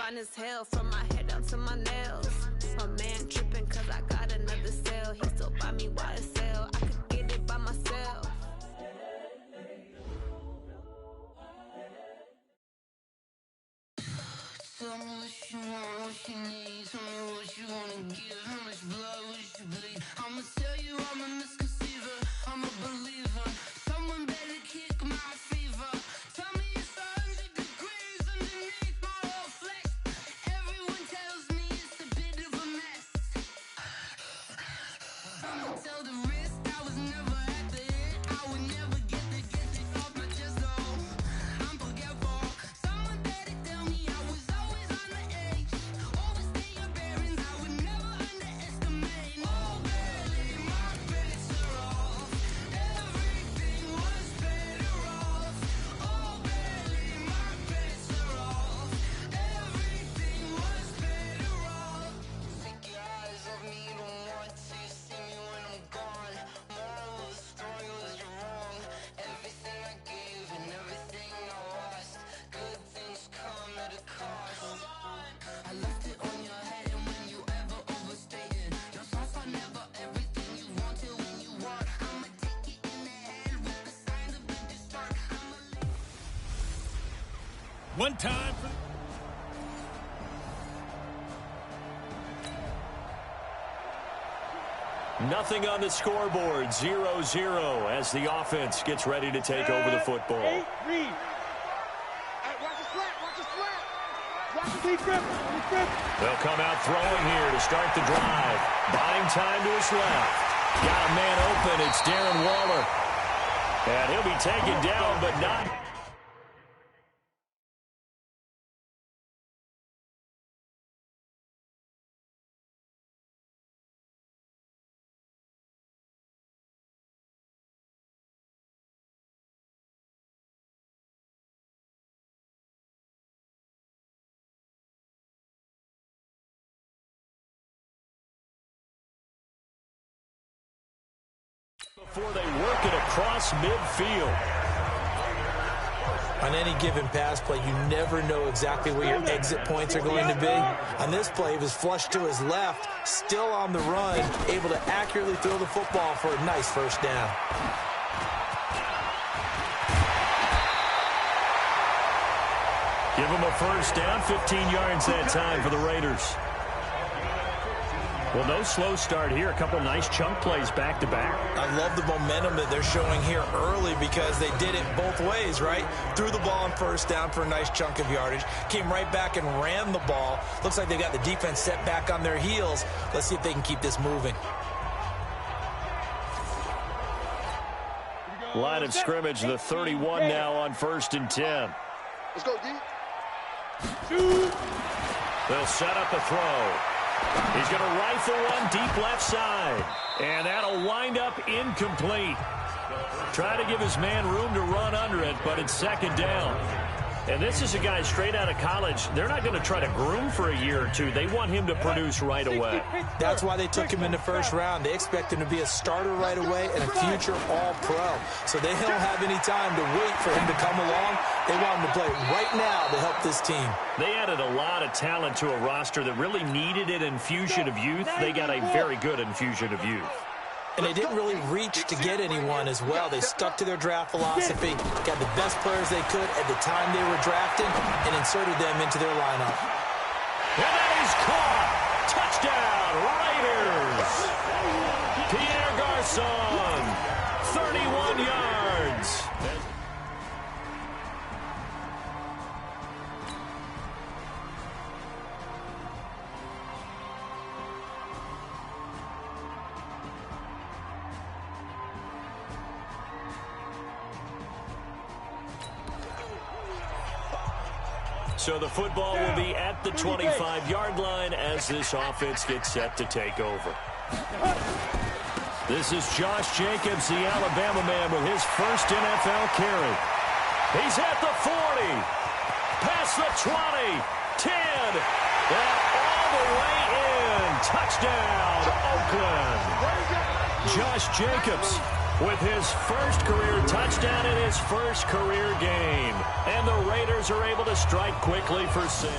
fine as hell, from my head down to my nails. My man tripping cause I got another sale. He still buy me YSL, I could get it by myself. Tell me what you want, what you need. Tell me what you wanna give. How much blood would you bleed? I'ma tell you I'm a misconceiver, I'm a believer. Someone better kick my fever. Tell me it's 100 degrees underneath my whole flesh. Everyone tells me it's a bit of a mess. I'ma tell the risk I was never at the end. I would never get it off my chest though. I'm forgetful. Someone better tell me I was always on the edge. Overstay your bearings, I would never underestimate. Oh barely, my bets are off. Everything was better off. Oh barely, my bets are off. Everything was better off. Take your eyes off me, don't want to see me when I'm gone. Moral of the story was you're wrong. Everything I gave and everything I lost. Good things come at a cost. I left it on your head, and when you ever overstated, your thoughts are never everything you wanted when you want. I'ma take it in the head with the signs of a distort. One time for... Nothing on the scoreboard, 0-0 as the offense gets ready to take over the football. Hey, read. Hey, watch the slant, watch the slant. Watch the grip, They'll come out throwing here to start the drive. Buying time to his left. Got a man open, it's Darren Waller. And he'll be taken down, but not... before they work it across midfield. On any given pass play, you never know exactly where your exit points are going to be. On this play, he was flushed to his left, still on the run, able to accurately throw the football for a nice first down. Give him a first down, 15 yards that time for the Raiders. Well, no slow start here. A couple nice chunk plays back-to-back. I love the momentum that they're showing here early because they did it both ways, right? Threw the ball on first down for a nice chunk of yardage. Came right back and ran the ball. Looks like they got the defense set back on their heels. Let's see if they can keep this moving. Line of scrimmage, the 31 now on 1st and 10. Let's go, D. They'll set up a throw. He's going to rifle one deep left side. And that'll wind up incomplete. Try to give his man room to run under it, but it's second down. And this is a guy straight out of college. They're not going to try to groom for a year or two. They want him to produce right away. That's why they took him in the first round. They expect him to be a starter right away and a future all-pro. So they don't have any time to wait for him to come along. They want him to play right now to help this team. They added a lot of talent to a roster that really needed an infusion of youth. They got a very good infusion of youth. And they didn't really reach to get anyone as well. They stuck to their draft philosophy, got the best players they could at the time they were drafting, and inserted them into their lineup. And that is caught. Touchdown, Raiders. Pierre Garçon, 31 yards. So the football will be at the 25-yard line as this offense gets set to take over. This is Josh Jacobs, the Alabama man, with his first NFL carry. He's at the 40, past the 20, 10, and all the way in. Touchdown, Oakland. Josh Jacobs with his first career touchdown in his first career game. And the Raiders are able to strike quickly for 6.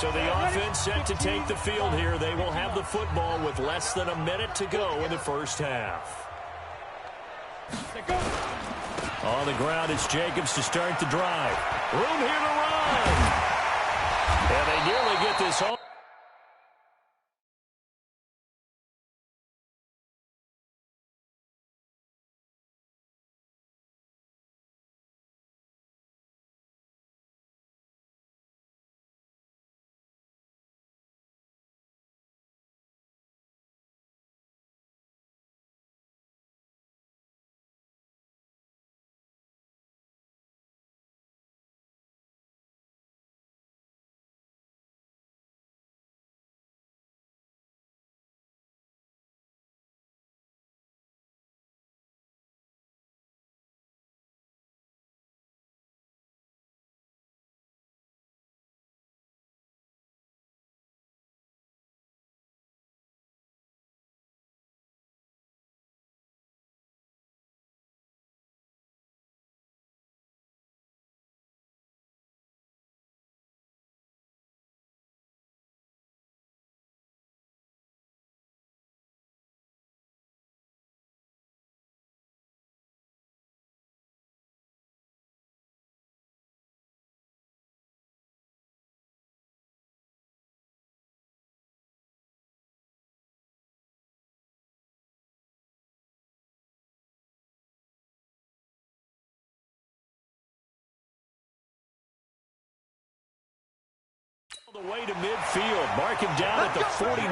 So the offense set to take the field here. They will have the football with less than a minute to go in the first half. On the ground, it's Jacobs to start the drive. Room here to run. And they nearly get this on. The way to midfield. Mark him down at the 49.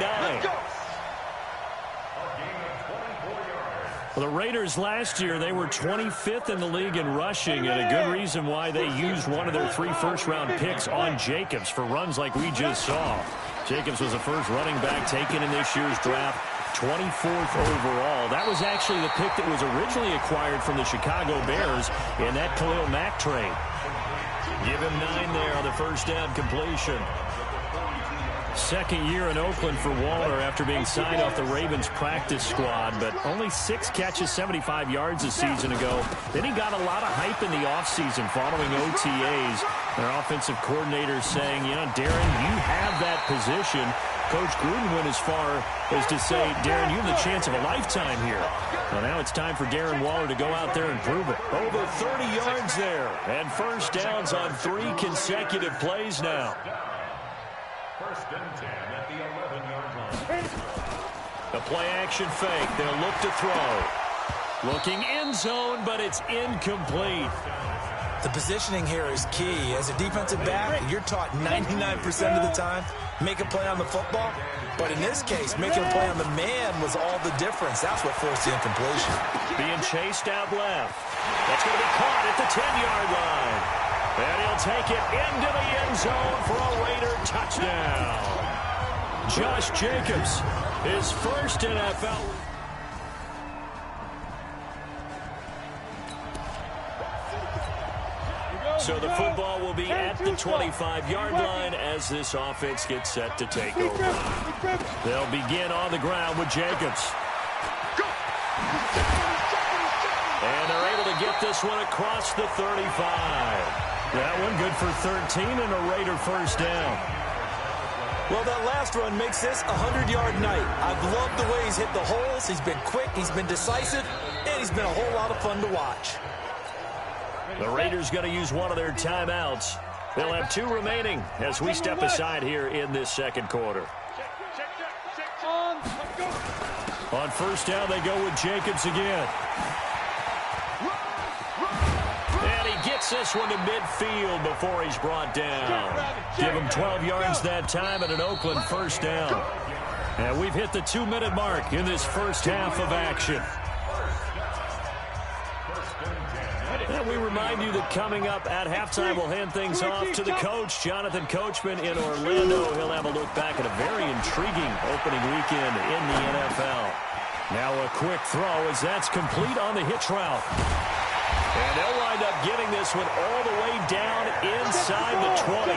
Well, the Raiders last year, they were 25th in the league in rushing, and a good reason why they used one of their 3 first-round picks on Jacobs for runs like we just saw. Jacobs was the first running back taken in this year's draft, 24th overall. That was actually the pick that was originally acquired from the Chicago Bears in that Khalil Mack trade. Give him 9 there on the first down completion. Second year in Oakland for Waller after being signed off the Ravens practice squad, but only 6 catches, 75 yards a season ago. Then he got a lot of hype in the offseason following OTAs. Their offensive coordinator saying, you know, Darren, you have that position. Coach Gruden went as far as to say, Darren, you have the chance of a lifetime here. Well, now it's time for Darren Waller to go out there and prove it. Over 30 yards there, and first downs on 3 consecutive plays now. First and 10 at the 11-yard line. The play-action fake. They'll look to throw. Looking end zone, but it's incomplete. The positioning here is key. As a defensive back, you're taught 99% of the time, make a play on the football. But in this case, making a play on the man was all the difference. That's what forced the incompletion. Being chased out left. That's going to be caught at the 10-yard line. And he'll take it into the end zone for a Raider touchdown. Josh Jacobs, his first NFL. So the football will be at the 25-yard line as this offense gets set to take over. They'll begin on the ground with Jacobs. And they're able to get this one across the 35. That one good for 13 and a Raider first down. Well, that last run makes this a 100-yard night. I've loved the way he's hit the holes. He's been quick, he's been decisive, and he's been a whole lot of fun to watch. The Raiders going to use one of their timeouts. They'll have 2 remaining as we step aside here in this second quarter. On first down, they go with Jacobs again. And he gets this one to midfield before he's brought down. Give him 12 yards that time and an Oakland first down. And we've hit the 2-minute mark in this first half of action. And we remind you that coming up at halftime, we'll hand things off to the coach, Jonathan Coachman in Orlando. He'll have a look back at a very intriguing opening weekend in the NFL. Now a quick throw as that's complete on the hitch route. And they'll wind up getting this one all the way down inside the 20.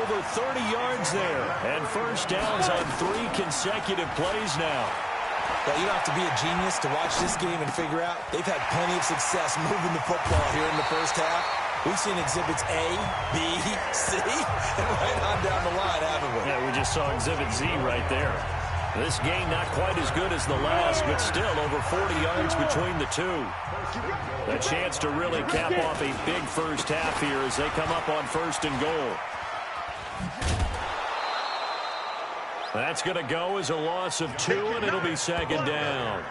Over 30 yards there. And first downs on 3 consecutive plays now. Well, you don't have to be a genius to watch this game and figure out they've had plenty of success moving the football here in the first half. We've seen exhibits A, B, C, and right on down the line, haven't we? Yeah, we just saw exhibit Z right there. This game not quite as good as the last, but still over 40 yards between the two. A chance to really cap off a big first half here as they come up on 1st and goal. That's going to go as a loss of 2, and it'll be 2nd down.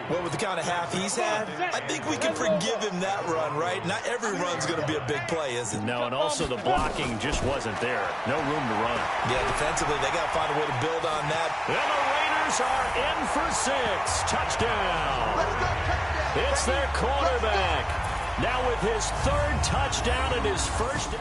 Well, with the kind of half he's had, I think we can forgive him that run, right? Not every run's going to be a big play, is it? No, and also the blocking just wasn't there. No room to run. Yeah, defensively, they got to find a way to build on that. And the Raiders are in for 6. Touchdown. It's their quarterback. Now with his 3rd touchdown and his first...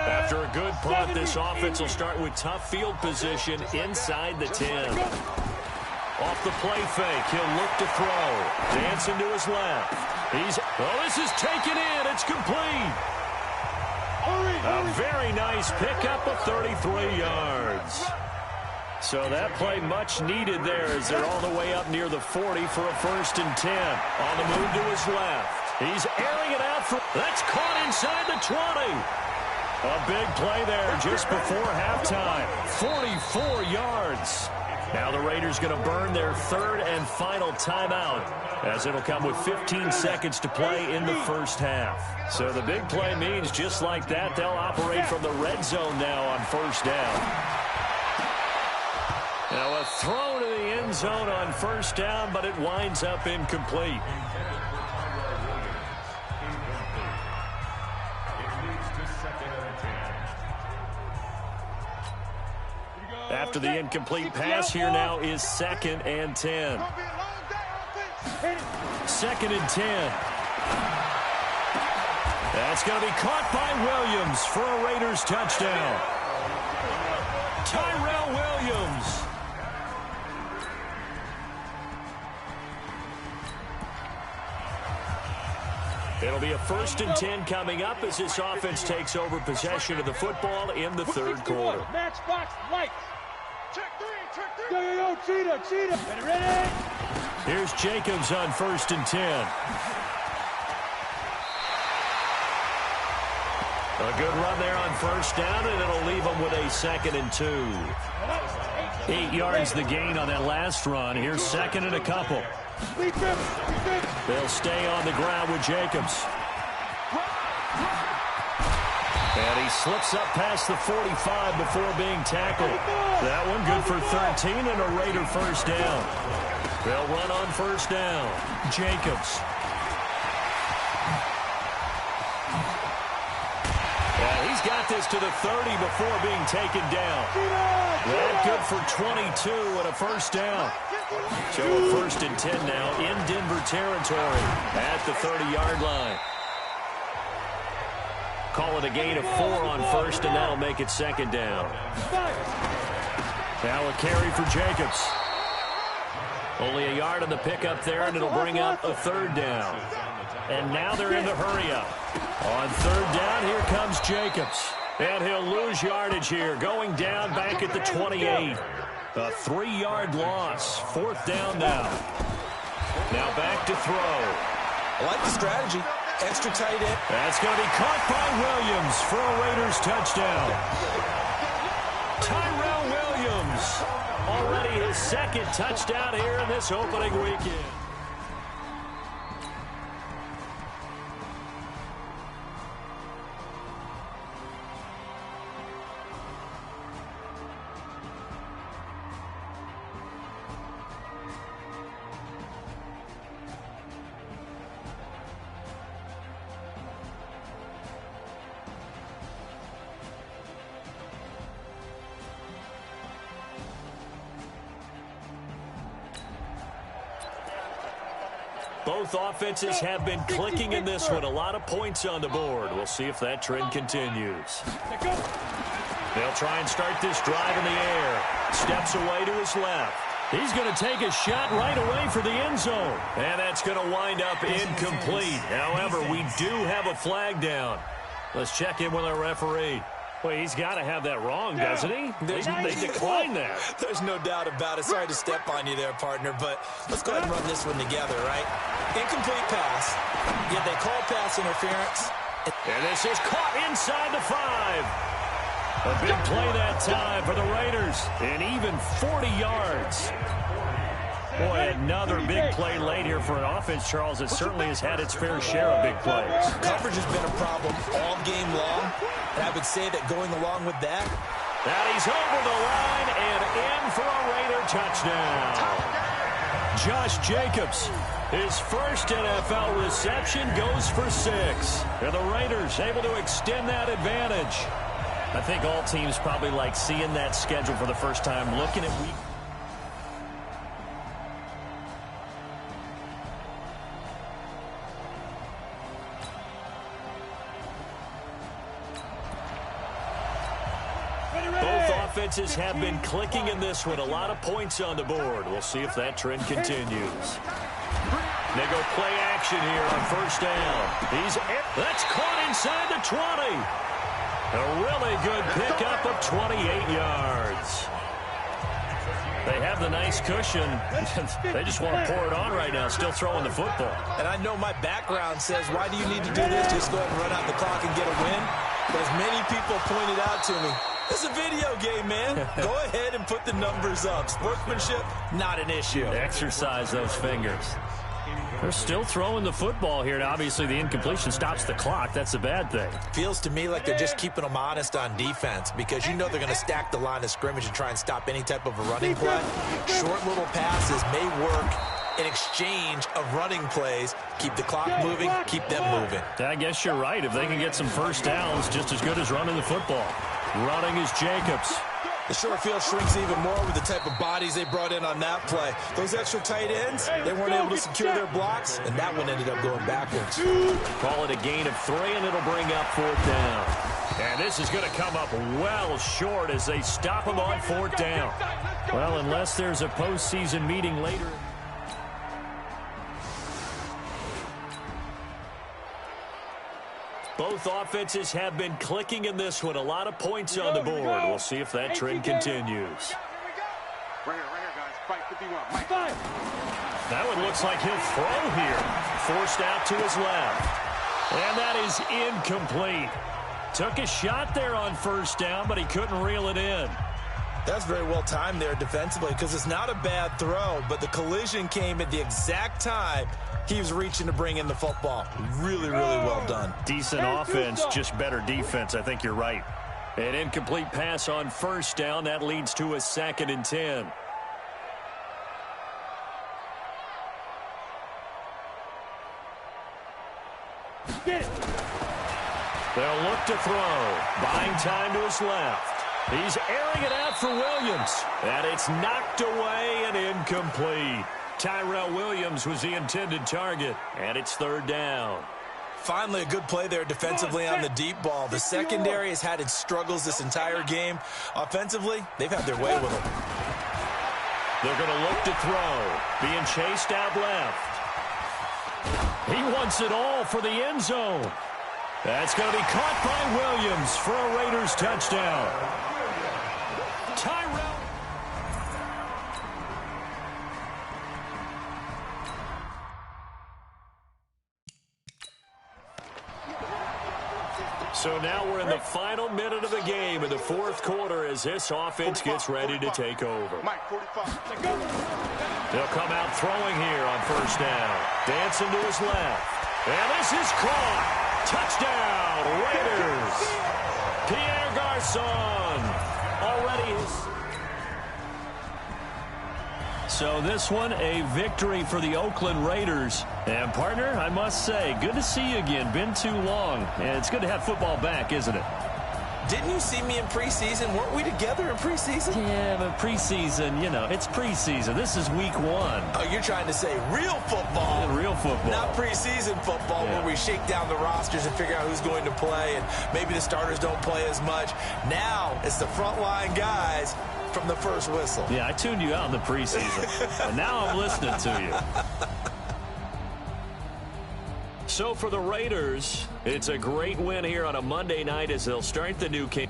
After a good punt, this offense will start with tough field position inside the 10. Off the play fake, he'll look to throw. Dancing to his left. This is taken in. It's complete. A very nice pickup of 33 yards. So that play much needed there as they're all the way up near the 40 for a 1st and 10. On the move to his left. He's airing it out for... That's caught inside the 20. A big play there just before halftime. 44 yards. Now the Raiders going to burn their 3rd and final timeout as it'll come with 15 seconds to play in the first half. So the big play means just like that, they'll operate from the red zone now on 1st down. Now a throw to the end zone on 1st down, but it winds up incomplete. After the incomplete pass, here now is 2nd and 10. 2nd and 10. That's going to be caught by Williams for a Raiders touchdown. Tyrell Williams. It'll be a 1st and 10 coming up as this offense takes over possession of the football in the 3rd quarter. Matchbox lights. Check 3. Yo, Cheetah. Ready? Here's Jacobs on 1st and 10. A good run there on 1st down, and it'll leave them with a 2nd and 2. 8 yards the gain on that last run. Here's 2nd and a couple. They'll stay on the ground with Jacobs. And he slips up past the 45 before being tackled. That one good for 13 and a Raider 1st down. They'll run on 1st down. Jacobs. And he's got this to the 30 before being taken down. That good for 22 and a 1st down. So a 1st and 10 now in Denver territory at the 30-yard line. Call it a gain of 4 on 1st, and that'll make it 2nd down. Now a carry for Jacobs. Only a yard on the pickup there, and it'll bring up a 3rd down. And now they're in the hurry up. On 3rd down, here comes Jacobs. And he'll lose yardage here, going down back at the 28. A 3-yard loss. 4th down now. Now back to throw. I like the strategy. Extra tight end. That's going to be caught by Williams for a Raiders touchdown. Tyrell Williams. Already his 2nd touchdown here in this opening weekend. Both offenses have been clicking in this one. A lot of points on the board. We'll see if that trend continues. They'll try and start this drive in the air. Steps away to his left. He's going to take a shot right away for the end zone. And that's going to wind up incomplete. However, we do have a flag down. Let's check in with our referee. Well, he's got to have that wrong, doesn't he? They declined that. There's no doubt about it. Sorry to step on you there, partner, but let's go ahead and run this one together, right? Incomplete pass. Yeah, they call pass interference. And this is caught inside the 5. A big play that time for the Raiders. And even 40 yards. Boy, another big play late here for an offense, Charles, that certainly has had its fair share of big plays. Coverage has been a problem all game long, and I would say that going along with that. That he's over the line and in for a Raider touchdown. Josh Jacobs, his first NFL reception, goes for 6. And the Raiders able to extend that advantage. I think all teams probably like seeing that schedule for the first time, looking at week. Offenses have been clicking in this one. A lot of points on the board. We'll see if that trend continues. They go play action here on first down. That's caught inside the 20. A really good pickup of 28 yards. They have the nice cushion. They just want to pour it on right now, still throwing the football. And I know my background says, why do you need to do this? Just go ahead and run out the clock and get a win. But as many people pointed out to me, it's a video game, man. Go ahead and put the numbers up. Sportsmanship, not an issue. Exercise those fingers. They're still throwing the football here, and obviously the incompletion stops the clock. That's a bad thing. Feels to me like they're just keeping them honest on defense because you know they're going to stack the line of scrimmage and try and stop any type of a running play. Short little passes may work in exchange of running plays. Keep the clock moving, keep them moving. I guess you're right. If they can get some first downs, just as good as running the football. Running is Jacobs. The short field shrinks even more with the type of bodies they brought in on that play. Those extra tight ends, they weren't able to secure their blocks, and that one ended up going backwards. Call it a gain of 3, and it'll bring up 4th down. And this is going to come up well short as they stop him on 4th down. Well, unless there's a postseason meeting later. Both offenses have been clicking in this one. A lot of points on the board. We'll see if that trend continues. Right here, guys. Fight 51. That one looks like he'll throw here. Forced out to his left. And that is incomplete. Took a shot there on first down, but he couldn't reel it in. That's very well timed there defensively because it's not a bad throw, but the collision came at the exact time he was reaching to bring in the football. Really, really well done. Decent offense, just better defense. I think you're right. An incomplete pass on first down. That leads to a 2nd and 10. They'll look to throw. Buying time to his left. He's airing it out for Williams. And it's knocked away and incomplete. Tyrell Williams was the intended target, and it's 3rd down. Finally, a good play there defensively on the deep ball. The secondary has had its struggles this entire game. Offensively, they've had their way with them. They're going to look to throw. Being chased out left. He wants it all for the end zone. That's going to be caught by Williams for a Raiders touchdown. Tyrell. So now we're in the final minute of the game in the 4th quarter as this offense gets ready to take over. They'll come out throwing here on first down. Dancing to his left. And this is caught. Touchdown, Raiders. Pierre Garçon already is. So this one, a victory for the Oakland Raiders. And, partner, I must say, good to see you again. Been too long. And it's good to have football back, isn't it? Didn't you see me in preseason? Weren't we together in preseason? Yeah, but preseason, you know, it's preseason. This is week 1. Oh, you're trying to say real football. Yeah, real football. Not preseason football where we shake down the rosters and figure out who's going to play, and maybe the starters don't play as much. Now it's the frontline guys from the first whistle. Yeah, I tuned you out in the preseason, and now I'm listening to you. So for the Raiders, it's a great win here on a Monday night as they'll start the new game.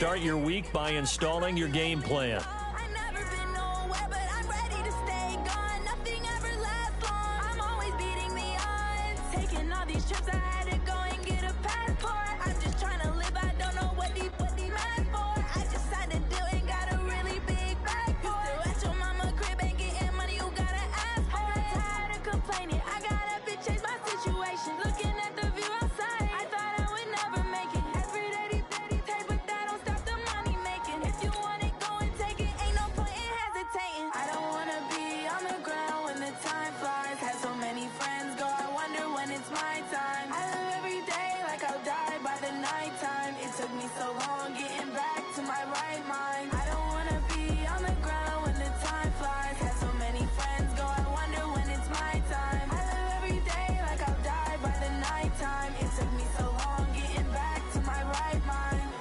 Start your week by installing your game plan. I never been nowhere, but I'm ready to stay gone. Nothing ever lasts long. I'm always beating the odds. Taking all these trips, I had to go and get a passport. I'm just trying to live, I don't know what these mad for. I just signed a deal and got a really big bag for it. Still at your mama crib and getting money, you gotta ask for it. Tired of complaining, I got up and changed my situation. Looking at the view outside, I thought I would never make it. Every day they take, but that don't stop the money making. If you want it, go and take it, ain't no point in hesitating. I don't wanna be on the ground when the time flies. Had so many friends go, I wonder when it's my time. I live every day like I'll die by the nighttime. It took me so long getting back to my right mind. I don't wanna be on the ground when the time flies. Had so many friends go, I wonder when it's my time. I live every day like I'll die by the nighttime. It took me so long getting back to my right mind.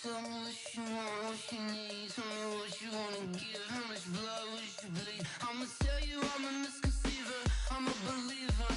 Tell me what you want, what you need. Tell me what you wanna give. How much blood would you bleed? I'ma tell you I'm a misconceiver. I'm a believer.